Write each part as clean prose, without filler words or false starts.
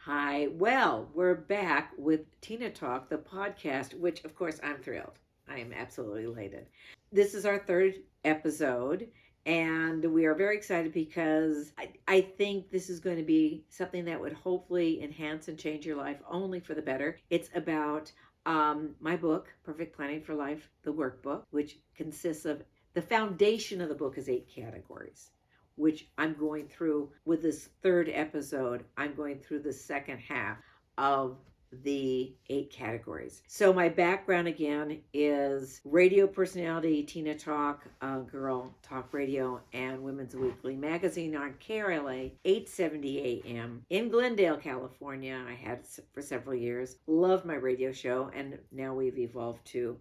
Hi. Well, we're back with Tina Talk, the podcast, which of course I'm thrilled. I am absolutely elated. This is our third episode, and we are very excited because I think this is going to be something that would hopefully enhance and change your life only for the better. It's about my book, Perfect Planning for Life, the workbook, which consists of the foundation of the book is 8 categories, which I'm going through with this third episode. I'm going through the second half of the 8 categories. So my background again is radio personality, Tina Talk, Girl Talk Radio, and Women's Weekly Magazine on KRLA 870 AM in Glendale, California. I had it for several years. Loved my radio show, and now we've evolved to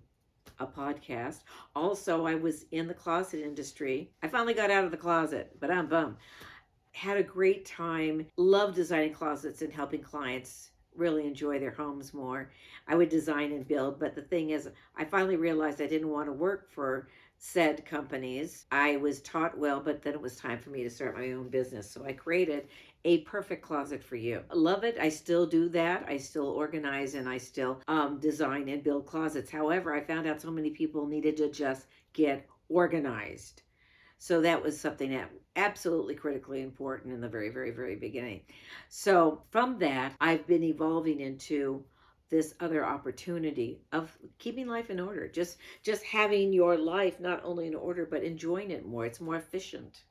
a podcast. Also, I was in the closet industry. I finally got out of the closet, but I'm bummed. Had a great time. Love designing closets and helping clients really enjoy their homes more. I would design and build, but the thing is, I finally realized I didn't want to work for said companies. I was taught well, but then it was time for me to start my own business. So I created a perfect closet for you. I love it. I still do that. I still organize and I still design and build closets. However, I found out so many people needed to just get organized. So that was something that absolutely critically important in the very, very, very beginning. So from that, I've been evolving into this other opportunity of keeping life in order, just having your life not only in order but enjoying it more. It's more efficient,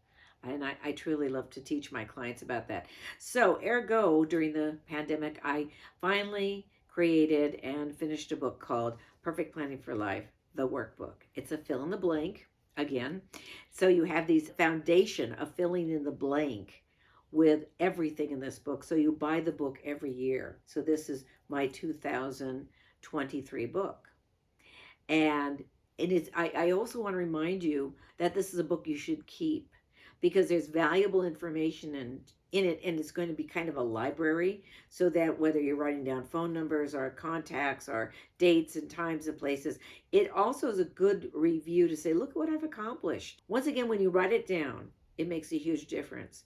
and I truly love to teach my clients about that. So ergo, during the pandemic, I finally created and finished a book called Perfect Planning for Life, the workbook. It's a fill in the blank again. So you have these foundation of filling in the blank with everything in this book. So you buy the book every year. So this is my 2023 book. And I also want to remind you that this is a book you should keep because there's valuable information in it, and it's going to be kind of a library, so that whether you're writing down phone numbers or contacts or dates and times and places, it also is a good review to say, look what I've accomplished. Once again, when you write it down, it makes a huge difference.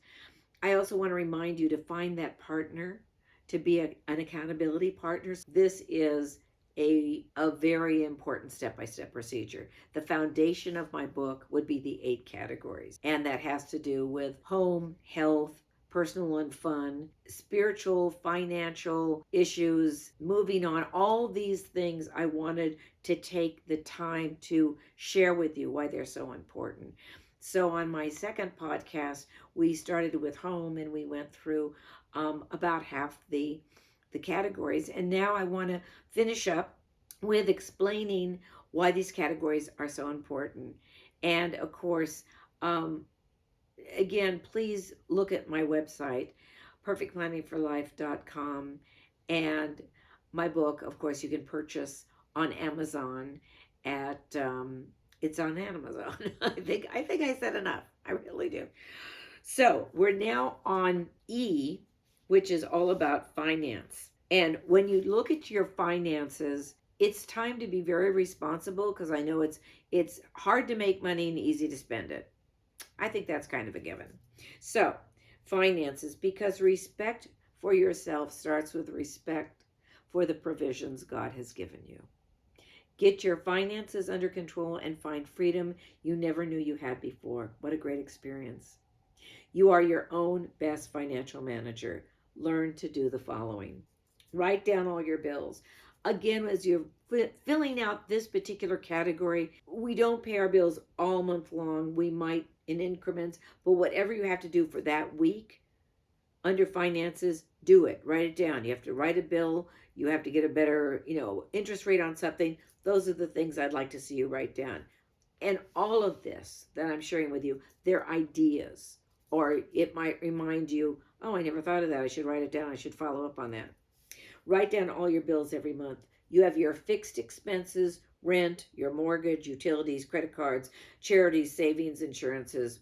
I also want to remind you to find that partner, to be an accountability partner. This is a very important step-by-step procedure. The foundation of my book would be the 8 categories, and that has to do with home, health, personal and fun, spiritual, financial issues, moving on, all these things I wanted to take the time to share with you why they're so important. So on my second podcast, we started with home and we went through about half the categories. And now I want to finish up with explaining why these categories are so important. And of course, um, again, please look at my website, perfectplanningforlife.com, and my book, of course, you can purchase on Amazon at it's on Amazon. I think I said enough. I really do. So we're now on E, which is all about finance. And when you look at your finances, it's time to be very responsible, because I know it's hard to make money and easy to spend it. I think that's kind of a given. So, finances, because respect for yourself starts with respect for the provisions God has given you. Get your finances under control and find freedom you never knew you had before. What a great experience. You are your own best financial manager. Learn to do the following. Write down all your bills. Again, as you're filling out this particular category, we don't pay our bills all month long. We might in increments, but whatever you have to do for that week under finances, do it. Write it down. You have to write a bill. You have to get a better, interest rate on something. Those are the things I'd like to see you write down. And all of this that I'm sharing with you, they're ideas. Or it might remind you, oh, I never thought of that. I should write it down. I should follow up on that. Write down all your bills every month. You have your fixed expenses, rent, your mortgage, utilities, credit cards, charities, savings, insurances.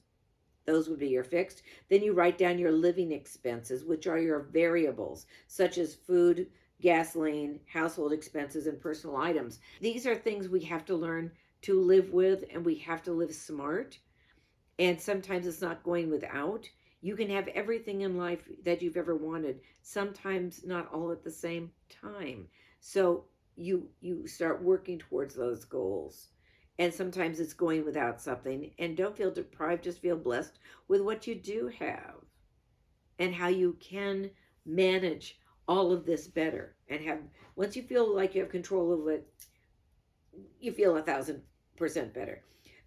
Those would be your fixed. Then you write down your living expenses, which are your variables, such as food, gasoline, household expenses, and personal items. These are things we have to learn to live with, and we have to live smart. And sometimes it's not going without. You can have everything in life that you've ever wanted, sometimes not all at the same time. So you start working towards those goals. And sometimes it's going without something. And don't feel deprived, just feel blessed with what you do have and how you can manage all of this better and have, once you feel like you have control of it, you feel 1,000% better.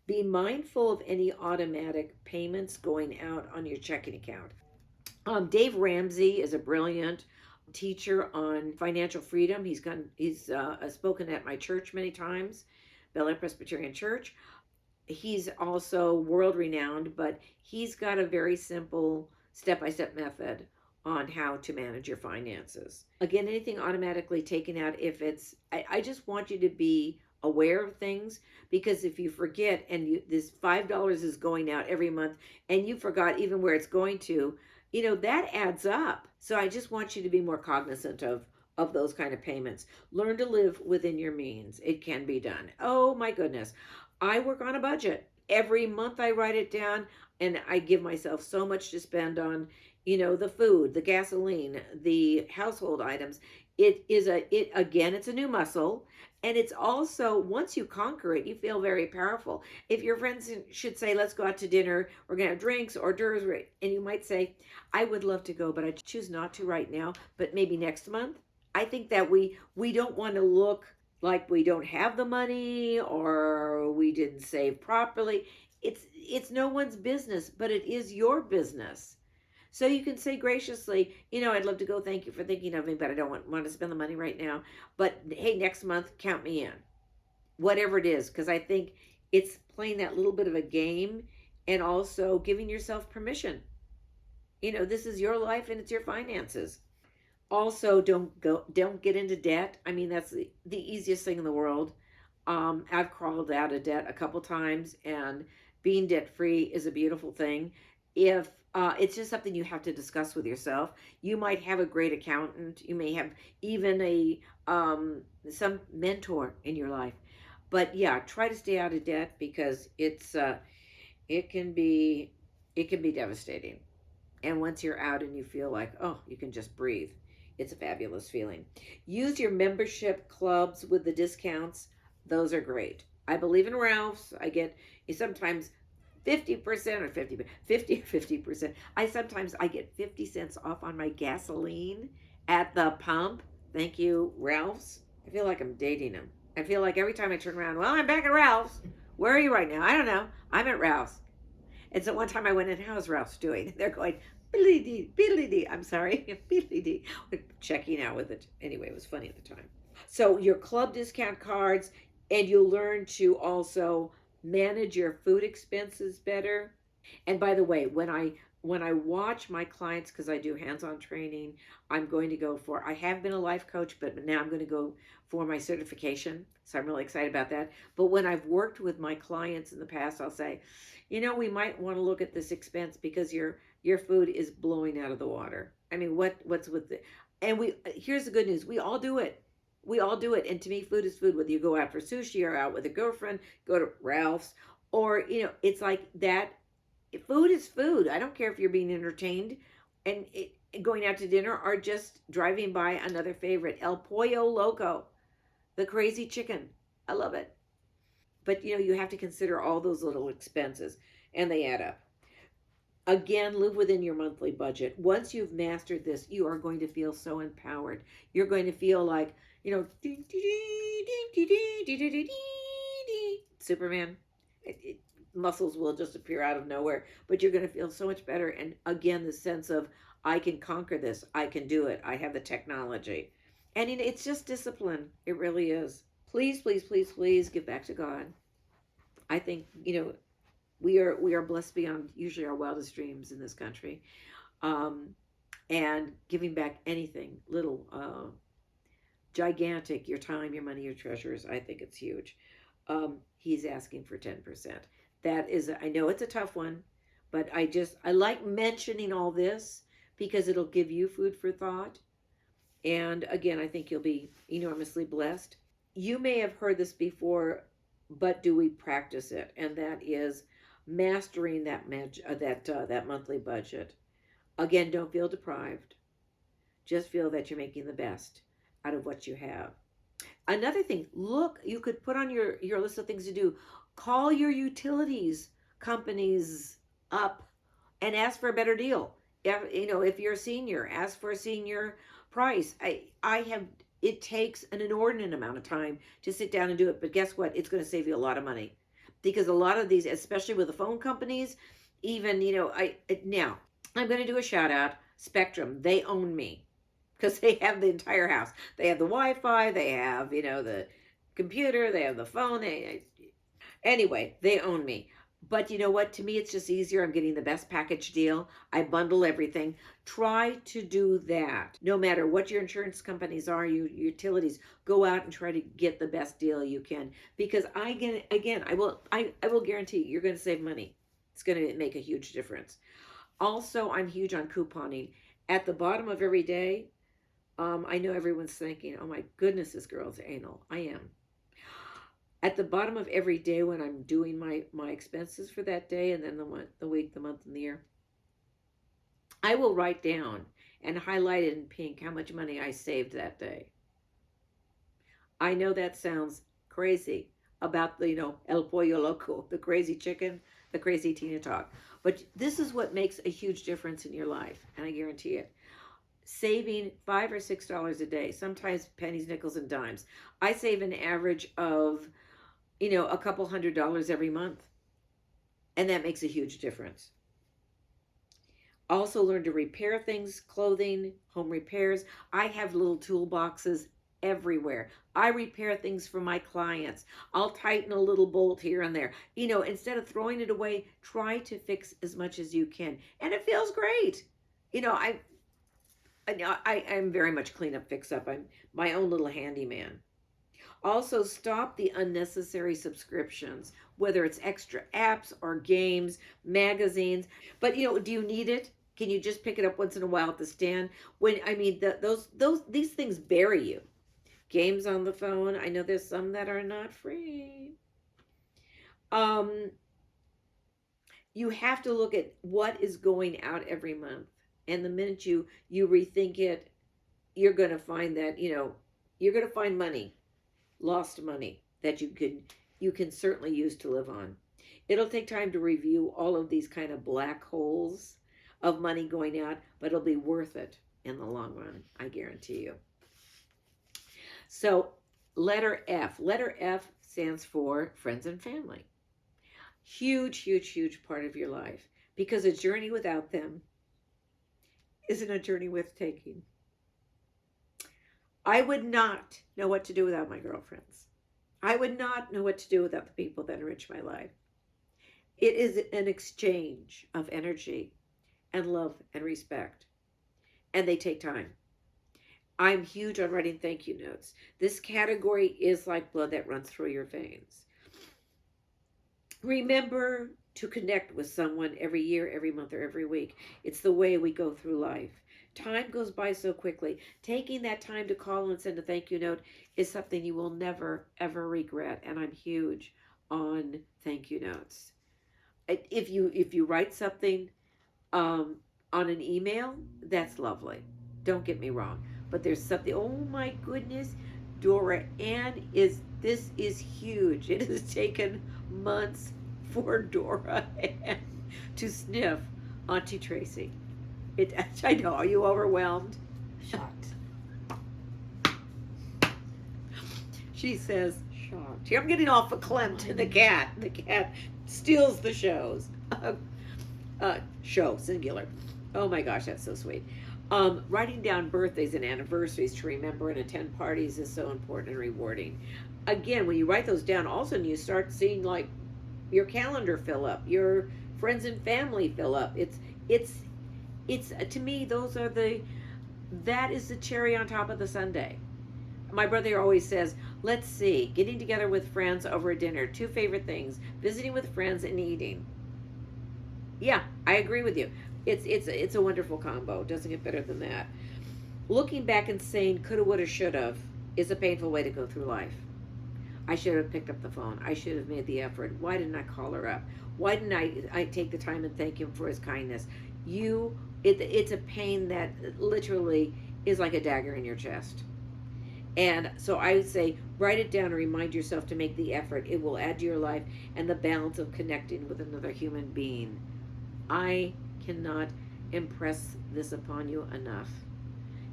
Be mindful of any automatic payments going out on your checking account. Dave Ramsey is a brilliant teacher on financial freedom. He's spoken at my church many times, Bel Air Presbyterian Church. He's also world renowned, but he's got a very simple step by step method on how to manage your finances. Again, anything automatically taken out, if it's, I just want you to be aware of things, because if you forget and this $5 is going out every month and you forgot even where it's going to, that adds up. So I just want you to be more cognizant of those kind of payments. Learn to live within your means. It can be done. Oh my goodness. I work on a budget. Every month I write it down and I give myself so much to spend on, the food, the gasoline, the household items. It again, it's a new muscle. And it's also, once you conquer it, you feel very powerful. If your friends should say, let's go out to dinner, we're going to have drinks, hors d'oeuvres, and you might say, I would love to go, but I choose not to right now, but maybe next month. I think that we don't want to look like we don't have the money or we didn't save properly. It's no one's business, but it is your business. So you can say graciously, I'd love to go. Thank you for thinking of me, but I don't want to spend the money right now. But hey, next month, count me in. Whatever it is, because I think it's playing that little bit of a game and also giving yourself permission. This is your life and it's your finances. Also, don't get into debt. I mean, that's the easiest thing in the world. I've crawled out of debt a couple times, and being debt free is a beautiful thing. If it's just something you have to discuss with yourself. You might have a great accountant. You may have even a some mentor in your life. But yeah, try to stay out of debt, because it can be it can be devastating. And once you're out and you feel like, oh, you can just breathe, it's a fabulous feeling. Use your membership clubs with the discounts. Those are great. I believe in Ralph's. I get sometimes 50% or 50%. I get 50 cents off on my gasoline at the pump. Thank you, Ralph's. I feel like I'm dating them. I feel like every time I turn around, well, I'm back at Ralph's. Where are you right now? I don't know. I'm at Ralph's. And so one time I went in, how's Ralph's doing? They're going, biddly dee, biddly dee. I'm sorry, biddly dee. Checking out with it. Anyway, it was funny at the time. So your club discount cards, and you'll learn to also manage your food expenses better. And by the way, when I watch my clients, because I do hands-on training, I'm going to go for, I have been a life coach, but now I'm going to go for my certification. So I'm really excited about that. But when I've worked with my clients in the past, I'll say, we might want to look at this expense because your food is blowing out of the water. I mean, what's with the, and we, here's the good news. We all do it. We all do it. And to me, food is food, whether you go out for sushi or out with a girlfriend, go to Ralph's, or, it's like that. Food is food. I don't care if you're being entertained and going out to dinner or just driving by another favorite. El Pollo Loco, the crazy chicken. I love it. But you have to consider all those little expenses, and they add up. Again, live within your monthly budget. Once you've mastered this, you are going to feel so empowered. You're going to feel like, Superman. Muscles will just appear out of nowhere, but you're going to feel so much better. And again, the sense of, I can conquer this. I can do it. I have the technology. And it's just discipline. It really is. Please, please, please, please give back to God. I think, we are blessed beyond usually our wildest dreams in this country. Um, and giving back anything, little, gigantic, your time, your money, your treasures, I think it's huge. He's asking for 10%. That is, I know it's a tough one, but I like mentioning all this because it'll give you food for thought. And again, I think you'll be enormously blessed. You may have heard this before, but do we practice it? And that is mastering that monthly budget. Again, don't feel deprived. Just feel that you're making the best out of what you have. Another thing, look, you could put on your list of things to do. Call your utilities companies up and ask for a better deal. If you're a senior, ask for a senior price. I have it takes an inordinate amount of time to sit down and do it, but guess what? It's going to save you a lot of money because a lot of these, especially with the phone companies, even I now I'm going to do a shout out. Spectrum, they own me because they have the entire house. They have the Wi-Fi, they have the computer, they have the phone. Anyway, they own me. But you know what? To me, it's just easier. I'm getting the best package deal. I bundle everything. Try to do that. No matter what your insurance companies are, your utilities, go out and try to get the best deal you can. Because I will guarantee you're going to save money. It's going to make a huge difference. Also, I'm huge on couponing. At the bottom of every day, I know everyone's thinking, "Oh my goodness, this girl's anal." I am. At the bottom of every day when I'm doing my expenses for that day, and then the week, the month, and the year, I will write down and highlight it in pink how much money I saved that day. I know that sounds crazy about the El Pollo Loco, the crazy chicken, the crazy Tina talk, but this is what makes a huge difference in your life, and I guarantee it. Saving $5 or $6 a day, sometimes pennies, nickels, and dimes. I save an average of a couple $100 every month. And that makes a huge difference. Also, learn to repair things, clothing, home repairs. I have little toolboxes everywhere. I repair things for my clients. I'll tighten a little bolt here and there. Instead of throwing it away, try to fix as much as you can. And it feels great. I'm very much clean up, fix up. I'm my own little handyman. Also, stop the unnecessary subscriptions, whether it's extra apps or games, magazines. But do you need it? Can you just pick it up once in a while at the stand? When I mean, those these things bury you. Games on the phone. I know there's some that are not free. Um, you have to look at what is going out every month, and the minute you rethink it, you're going to find that you're going to find money, lost money that you can certainly use to live on. It'll take time to review all of these kind of black holes of money going out, but it'll be worth it in the long run, I guarantee you. So, letter F. Letter F stands for friends and family. Huge, huge, huge part of your life, because a journey without them isn't a journey worth taking. I would not know what to do without my girlfriends. I would not know what to do without the people that enrich my life. It is an exchange of energy and love and respect, and they take time. I'm huge on writing thank you notes. This category is like blood that runs through your veins. Remember to connect with someone every year, every month, or every week. It's the way we go through life. Time goes by so quickly. Taking that time to call and send a thank you note is something you will never, ever regret. And I'm huge on thank you notes. If you write something on an email, that's lovely. Don't get me wrong. But there's something, oh my goodness, Dora Ann this is huge. It has taken months for Dora Ann to sniff Auntie Tracy. I know, are you overwhelmed? Shocked. She says, shocked. Here, I'm getting off of Clem and the cat. The cat steals the shows. Show, singular. Oh my gosh, that's so sweet. Writing down birthdays and anniversaries to remember and attend parties is so important and rewarding. Again, when you write those down, all of a sudden you start seeing like your calendar fill up, your friends and family fill up. It's to me that is the cherry on top of the sundae. My brother always says, let's see, getting together with friends over a dinner, two favorite things, visiting with friends and eating. Yeah, I agree with you. It's a wonderful combo. It doesn't get better than that. Looking back and saying coulda, woulda, shoulda is a painful way to go through life. I should have picked up the phone. I should have made the effort. Why didn't I call her up? Why didn't I take the time and thank him for his kindness? You It's a pain that literally is like a dagger in your chest. And so I would say write it down and remind yourself to make the effort. It will add to your life and the balance of connecting with another human being. I cannot impress this upon you enough.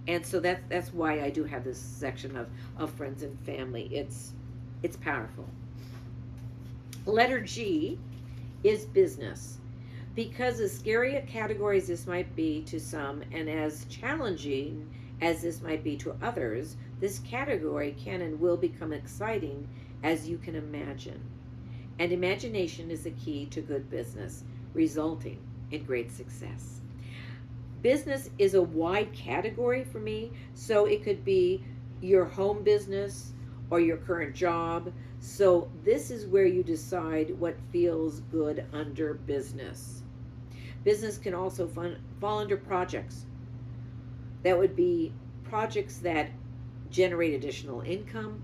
And so that's why I do have this section of friends and family. It's powerful. Letter G is business. Because as scary a category as this might be to some, and as challenging as this might be to others, this category can and will become exciting as you can imagine. And imagination is the key to good business, resulting in great success. Business is a wide category for me, so it could be your home business or your current job. So this is where you decide what feels good under business. Business can also fall under projects. That would be projects that generate additional income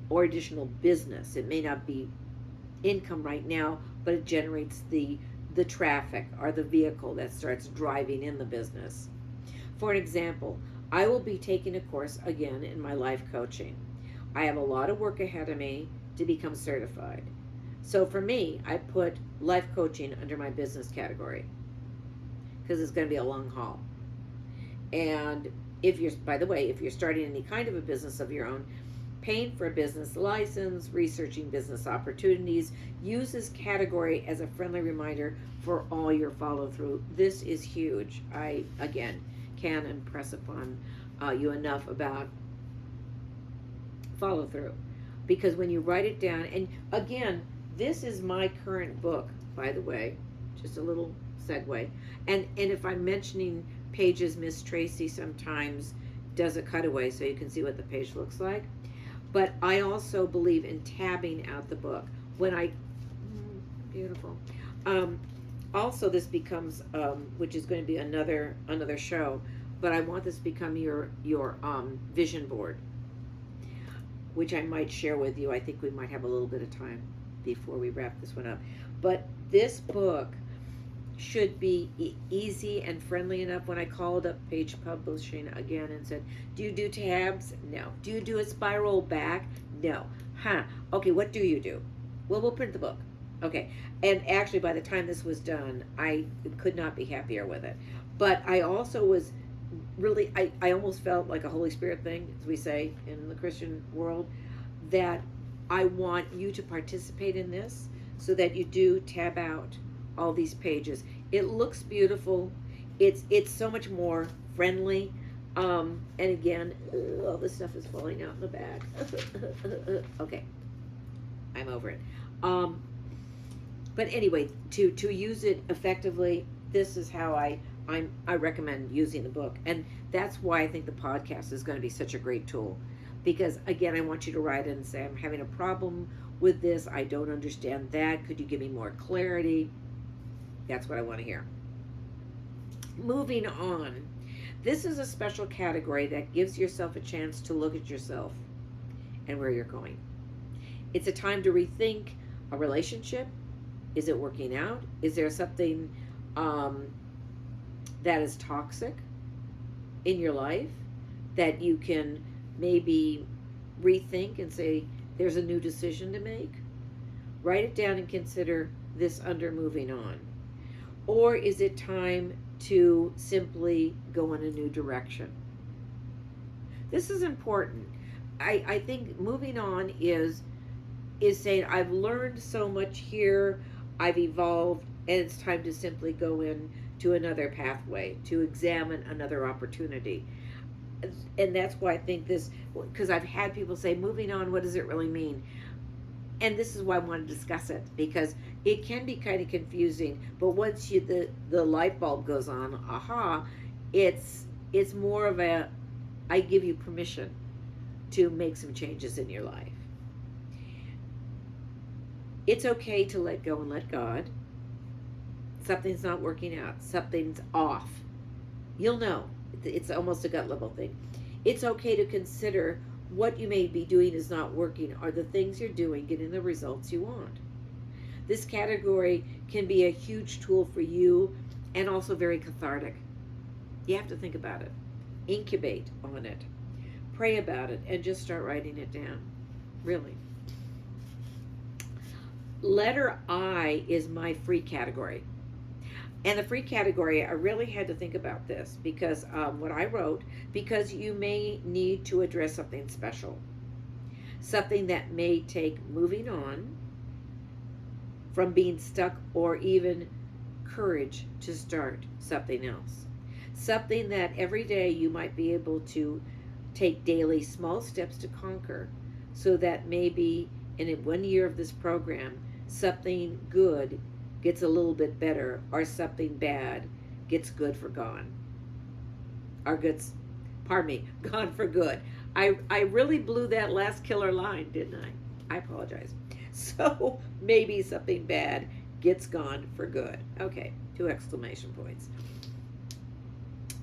or additional business. It may not be income right now, but it generates the traffic or the vehicle that starts driving in the business. For an example, I will be taking a course again in my life coaching. I have a lot of work ahead of me to become certified. So for me, I put life coaching under my business category because it's going to be a long haul. And if you're, by the way, if you're starting any kind of a business of your own, paying for a business license, researching business opportunities, use this category as a friendly reminder for all your follow through. This is huge. I, again, can impress upon you enough about follow through. Because when you write it down, and again, this is my current book, by the way, just a little segue. And if I'm mentioning pages, Miss Tracy sometimes does a cutaway so you can see what the page looks like. But I also believe in tabbing out the book. When I, beautiful. Also, this becomes, which is going to be another show, but I want this to become your vision board, which I might share with you. I think we might have a little bit of time before we wrap this one up. But this book should be easy and friendly enough. When I called up Page Publishing again and said, do you do tabs? No. Do you do a spiral back? No. Okay, what do you do? Well, we'll print the book. Okay. And actually, by the time this was done, I could not be happier with it. But I also was really, I almost felt like a Holy Spirit thing, as we say in the Christian world, that I want you to participate in this so that you do tab out all these pages. It looks beautiful. It's so much more friendly. And again, all this stuff is falling out in the bag. Okay, I'm over it. But anyway, to use it effectively, this is how I recommend using the book, and that's why I think the podcast is going to be such a great tool. Because again, I want you to write in and say, I'm having a problem with this. I don't understand that. Could you give me more clarity? That's what I want to hear. Moving on. This is a special category that gives yourself a chance to look at yourself and where you're going. It's a time to rethink a relationship. Is it working out? Is there something that is toxic in your life that you can maybe rethink and say, there's a new decision to make? Write it down and consider this under moving on. Or is it time to simply go in a new direction? This is important. I think moving on is saying, I've learned so much here, I've evolved, and it's time to simply go in to another pathway, to examine another opportunity. And that's why I think this, because I've had people say, moving on, what does it really mean? And this is why I want to discuss it, because it can be kind of confusing. But once the light bulb goes on, aha, it's more of a, I give you permission to make some changes in your life. It's okay to let go and let God. Something's not working out. Something's off. You'll know. It's almost a gut level thing. It's okay to consider what you may be doing is not working. Are the things you're doing getting the results you want? This category can be a huge tool for you and also very cathartic. You have to think about it, incubate on it, pray about it, and just start writing it down. Really. Letter I is my free category. And the free category, I really had to think about this because what I wrote, because you may need to address something special, something that may take moving on from being stuck, or even courage to start something else. Something that every day you might be able to take daily small steps to conquer, so that maybe in 1 year of this program, something good gets a little bit better, or something bad gets good for gone. Or gets, pardon me, gone for good. I really blew that last killer line, didn't I? I apologize. So maybe something bad gets gone for good. Okay, 2 exclamation points.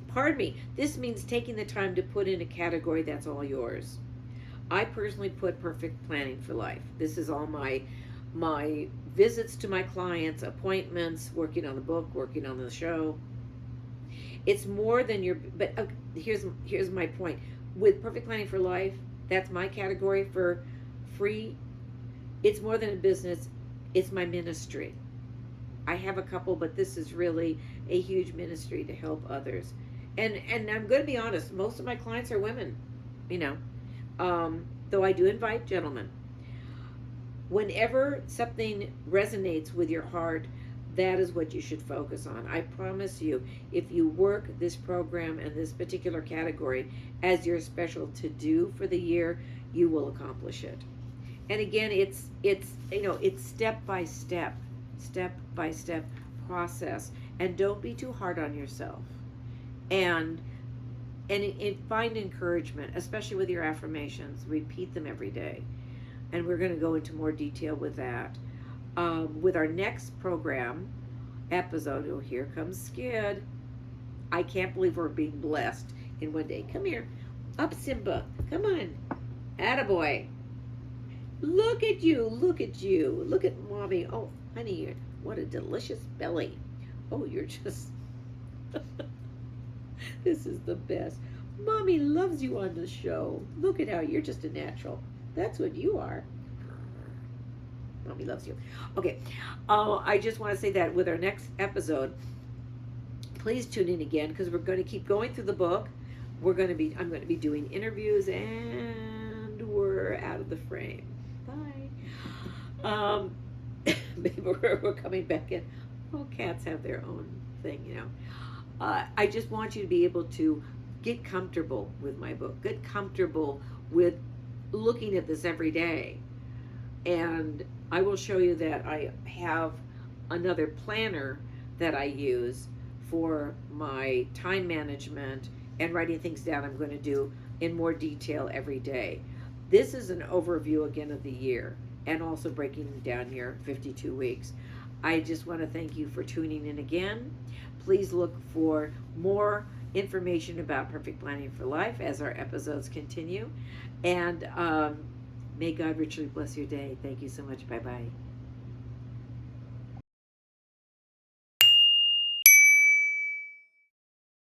Pardon me, this means taking the time to put in a category that's all yours. I personally put perfect planning for life. This is all my visits to my clients, appointments, working on the book, working on the show. It's more than your, but here's my point. With perfect planning for life, that's my category for free. It's more than a business, it's my ministry. I have a couple, but this is really a huge ministry to help others. And I'm going to be honest, most of my clients are women, you know, though I do invite gentlemen. Whenever something resonates with your heart, that is what you should focus on. I promise you, if you work this program and this particular category as your special to do for the year, you will accomplish it. And again, it's step by step process. And don't be too hard on yourself. And find encouragement, especially with your affirmations. Repeat them every day. And we're going to go into more detail with that. With our next program episode, oh, here comes Skid. I can't believe we're being blessed in one day. Come here. Up, Simba. Come on. Attaboy. Look at you. Look at you. Look at Mommy. Oh, honey, what a delicious belly. Oh, you're just... This is the best. Mommy loves you on the show. Look at how you're just a natural. That's what you are. Mommy loves you. Okay. I just want to say that with our next episode, please tune in again, because we're going to keep going through the book. I'm going to be doing interviews, and we're out of the frame. Bye. Maybe we're coming back in. Well, cats have their own thing, you know. I just want you to be able to get comfortable with my book. Get comfortable with looking at this every day. And I will show you that I have another planner that I use for my time management and writing things down I'm going to do in more detail every day. This is an overview again of the year, and also breaking down your 52 weeks. I just want to thank you for tuning in again. Please look for more information about Perfect Planning for Life as our episodes continue. And may God richly bless your day. Thank you so much. Bye-bye.